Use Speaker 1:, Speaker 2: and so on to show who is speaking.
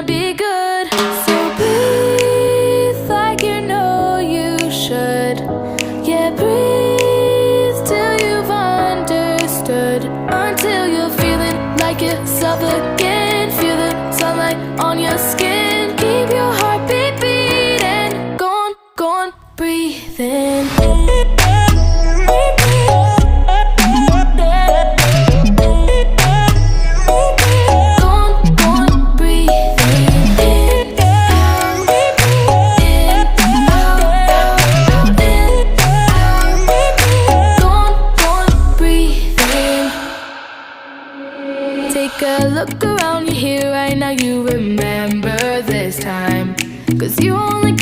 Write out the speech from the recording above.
Speaker 1: be good. So breathe like you know you should. Yeah, breathe till you've understood. Until you're feeling like yourself again. Feel the sunlight on your skin. Keep your heartbeat beating. Go on, breathe in. Take a look around you here right now, you remember this time. 'Cause you only